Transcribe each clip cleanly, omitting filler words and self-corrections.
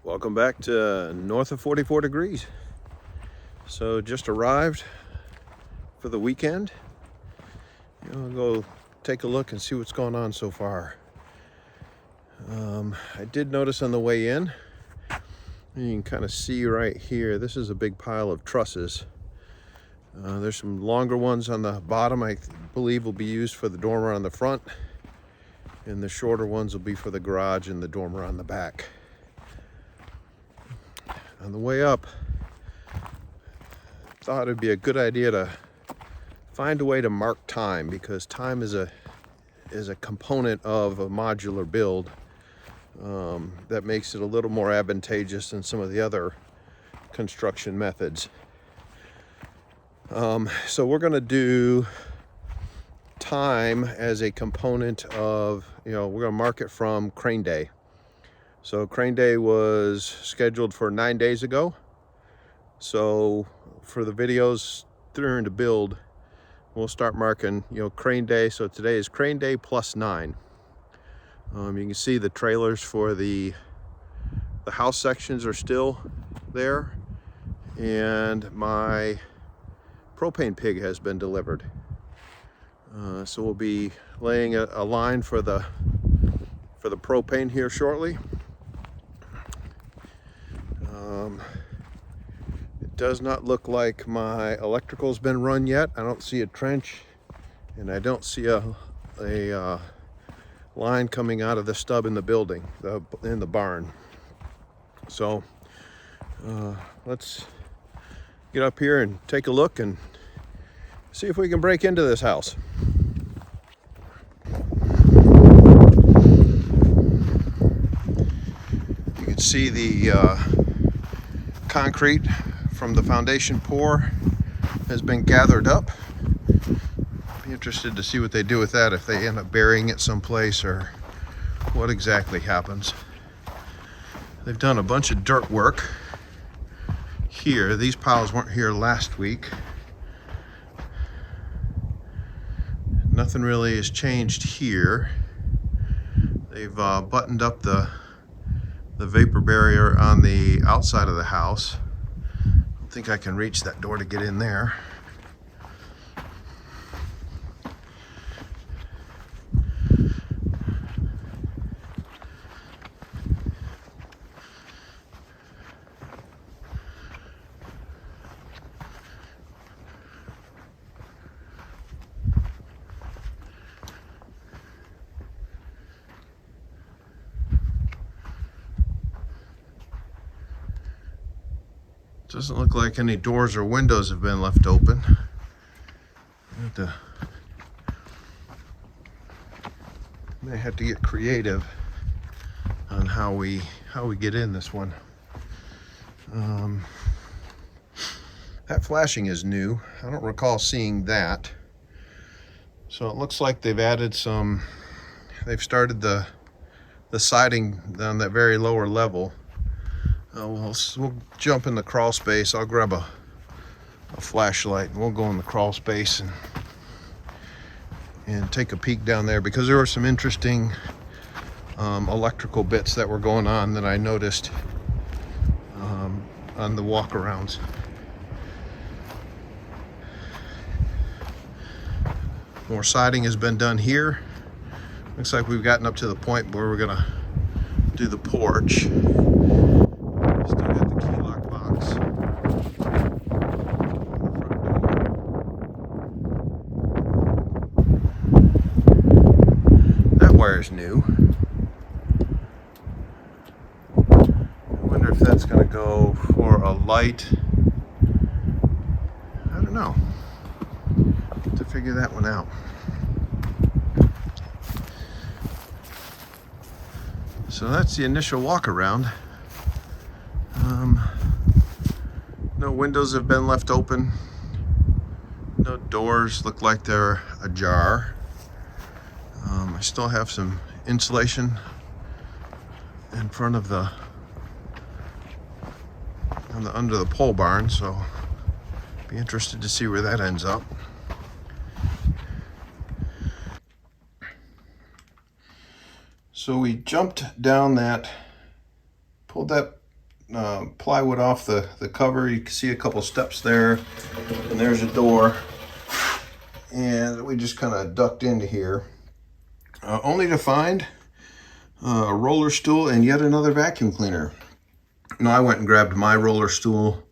Welcome back to north of 44 degrees. So just arrived for the weekend. I'll go take a look and see what's going on so far. I did notice on the way in, you can kind of see right here, this is a big pile of trusses. There's some longer ones on the bottom I believe will be used for the dormer on the front, and the shorter ones will be for the garage and the dormer on the back. On the way up, thought it'd be a good idea to find a way to mark time, because time is a component of a modular build that makes it a little more advantageous than some of the other construction methods. So we're going to do time as a component of, we're going to mark it from crane day. So crane day was scheduled for 9 days ago. So for the videos during the build, we'll start marking, crane day. So today is crane day plus 9. You can see the trailers for the house sections are still there, and my propane pig has been delivered. So we'll be laying a line for the propane here shortly. It does not look like my electrical's been run yet. I don't see a trench, and I don't see a line coming out of the stub in the building, in the barn. So let's get up here and take a look and see if we can break into this house. You can see the concrete from the foundation pour has been gathered up. Be interested to see what they do with that, if they end up burying it someplace or what exactly happens. They've done a bunch of dirt work here. These piles weren't here last week. Nothing really has changed here. They've buttoned up the vapor barrier on the outside of the house. I don't think I can reach that door to get in there. Doesn't look like any doors or windows have been left open. May have to get creative on how we get in this one. That flashing is new. I don't recall seeing that. So it looks like they've added some. They've started the siding down that very lower level. We'll jump in the crawl space. I'll grab a flashlight and we'll go in the crawl space and take a peek down there, because there were some interesting electrical bits that were going on that I noticed on the walk-arounds. More siding has been done here. Looks like we've gotten up to the point where we're gonna do the porch. Still got the key lock box. That wire's new. I wonder if that's going to go for a light. I don't know. To figure that one out. So that's the initial walk around. No windows have been left open. No doors look like they're ajar. I still have some insulation in front of under the pole barn, so be interested to see where that ends up. So we jumped down that, pulled that plywood off the cover. You can see a couple steps there, and there's a door. And we just kind of ducked into here, only to find a roller stool and yet another vacuum cleaner. Now, I went and grabbed my roller stool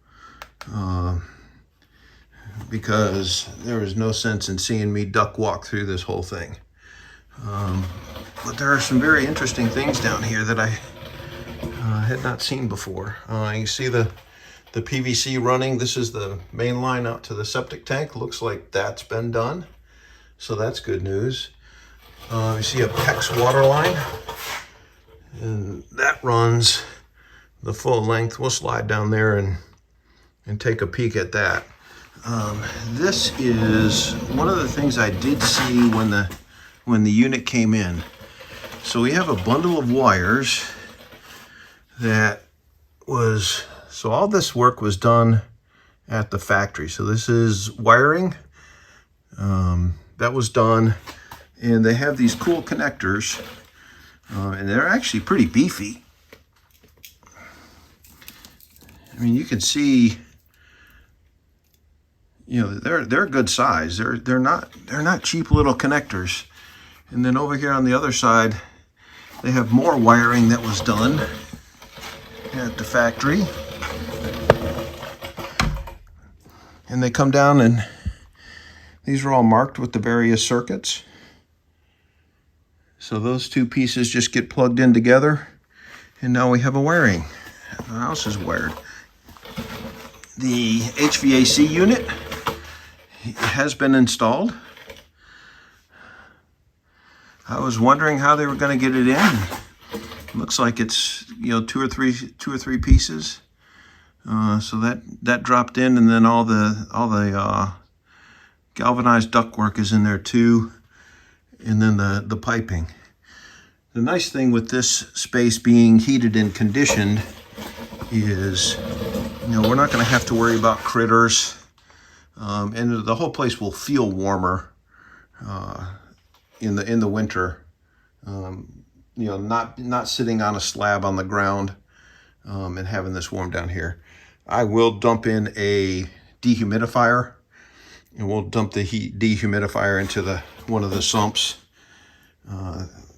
because there was no sense in seeing me duck walk through this whole thing. But there are some very interesting things down here that I had not seen before. You can see the PVC running. This is the main line out to the septic tank. Looks like that's been done, so that's good news. You see a PEX water line, and that runs the full length. We'll slide down there and take a peek at that. This is one of the things I did see when the unit came in. So we have a bundle of wires that was, so all this work was done at the factory. So this is wiring that was done, and they have these cool connectors, and they're actually pretty beefy. I mean, you can see, you know, they're good size. They're not cheap little connectors. And then over here on the other side, they have more wiring that was done at the factory. And they come down, and these are all marked with the various circuits. So those two pieces just get plugged in together, and now we have a wiring. The house is wired. The HVAC unit has been installed. I was wondering how they were going to get it in. It looks like it's, you know, two or three pieces. So that dropped in, and then all the galvanized ductwork is in there too, and then the piping. The nice thing with this space being heated and conditioned is, you know, we're not going to have to worry about critters, and the whole place will feel warmer in the winter. You know, not sitting on a slab on the ground and having this warm down here. I will dump in a dehumidifier, and we'll dump the dehumidifier into one of the sumps.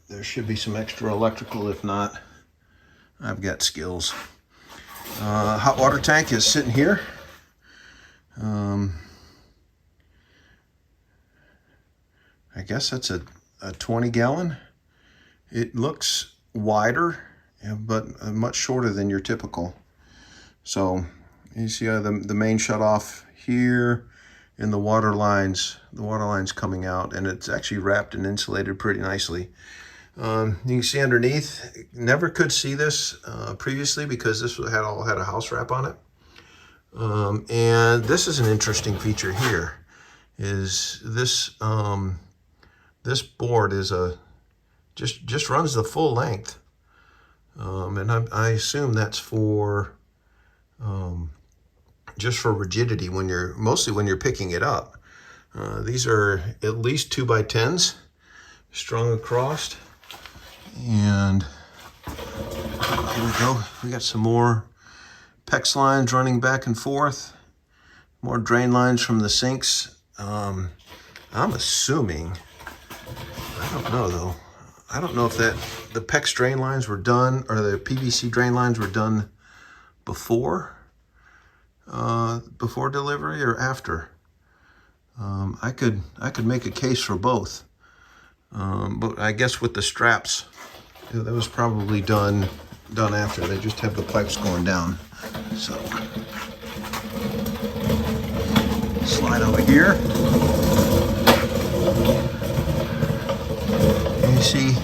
There should be some extra electrical. If not, I've got skills. Hot water tank is sitting here. I guess that's a 20-gallon. It looks wider, but much shorter than your typical. So you see the main shut off here, and the water lines coming out, and it's actually wrapped and insulated pretty nicely. You can see underneath, never could see this previously because this all had a house wrap on it. And this is an interesting feature here, is this this board is just runs the full length, and I assume that's for just for rigidity mostly when you're picking it up. These are at least 2x10s strung across, and here we go. We got some more PEX lines running back and forth, more drain lines from the sinks. I'm assuming, I don't know though, I don't know if the PEX drain lines were done, or the PVC drain lines were done before delivery or after. I could make a case for both, but I guess with the straps, that was probably done after. They just have the pipes going down. So slide over here, and you see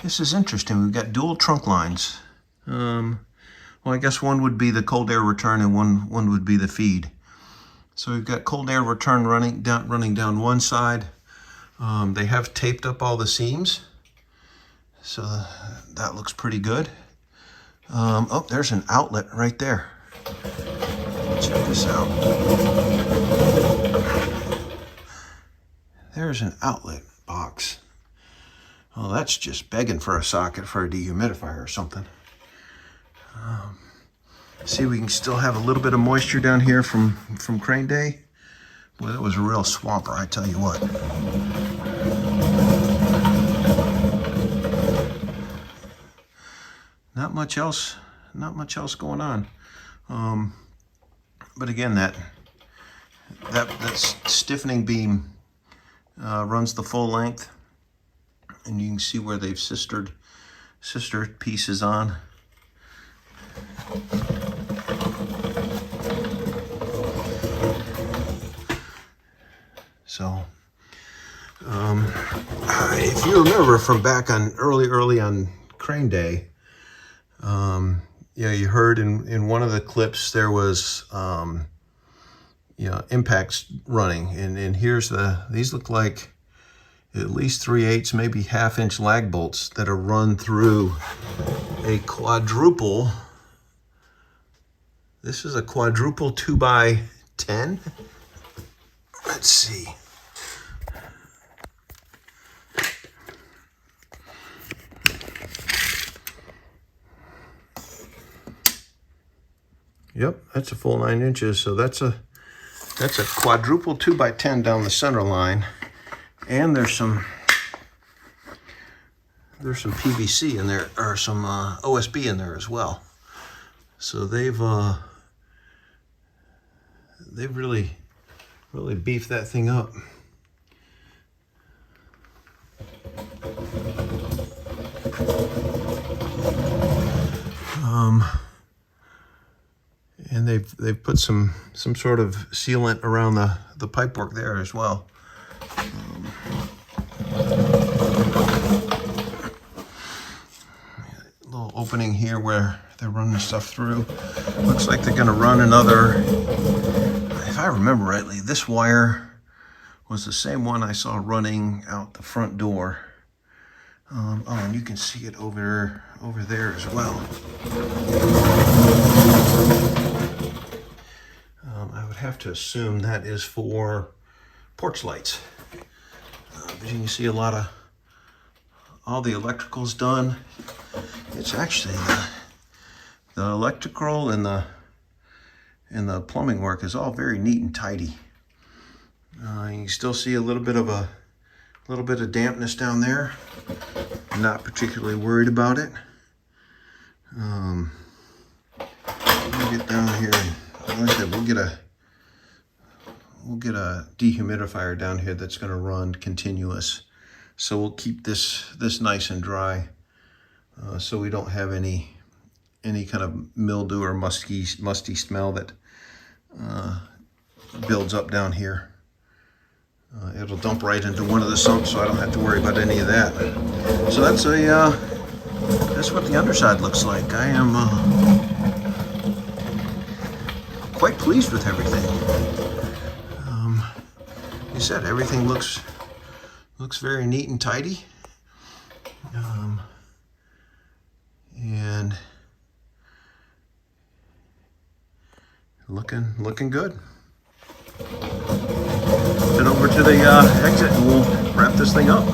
this is interesting. We've got dual trunk lines. Well, I guess one would be the cold air return, and one would be the feed. So we've got cold air return running down one side. They have taped up all the seams, so that looks pretty good. Oh, there's an outlet right there. Check this out. There's an outlet box. Well, that's just begging for a socket for a dehumidifier or something. See, we can still have a little bit of moisture down here from crane day. Well, that was a real swamper, I tell you what. Not much else going on. But again, that stiffening beam runs the full length, and you can see where they've sister pieces on. So, if you remember from back on early on crane day, you heard in one of the clips there was impacts running, and here's these look like at least 3/8, maybe half-inch lag bolts that are run through a quadruple. This is a quadruple 2x10. Let's see. Yep, that's a full 9 inches. So that's a quadruple 2x10 down the center line, and there's some PVC in there, or some OSB in there as well. So they've really beefed that thing up. And they've put some sort of sealant around the pipework there as well. Little opening here where they're running stuff through. Looks like they're going to run another. If I remember rightly, this wire was the same one I saw running out the front door. Oh, and you can see it over there as well. I would have to assume that is for porch lights. But you can see a lot of all the electrical's done. It's actually the electrical and the plumbing work is all very neat and tidy. You can still see a little bit of dampness down there. Not particularly worried about it. We'll get down here, and like I said, we'll get a dehumidifier down here that's going to run continuous. So we'll keep this nice and dry, so we don't have any kind of mildew or musty smell that builds up down here. It'll dump right into one of the sumps, so I don't have to worry about any of that. So that's what the underside looks like. I am quite pleased with everything. Like I said, everything looks very neat and tidy, and looking good. Head over to the exit and we'll wrap this thing up.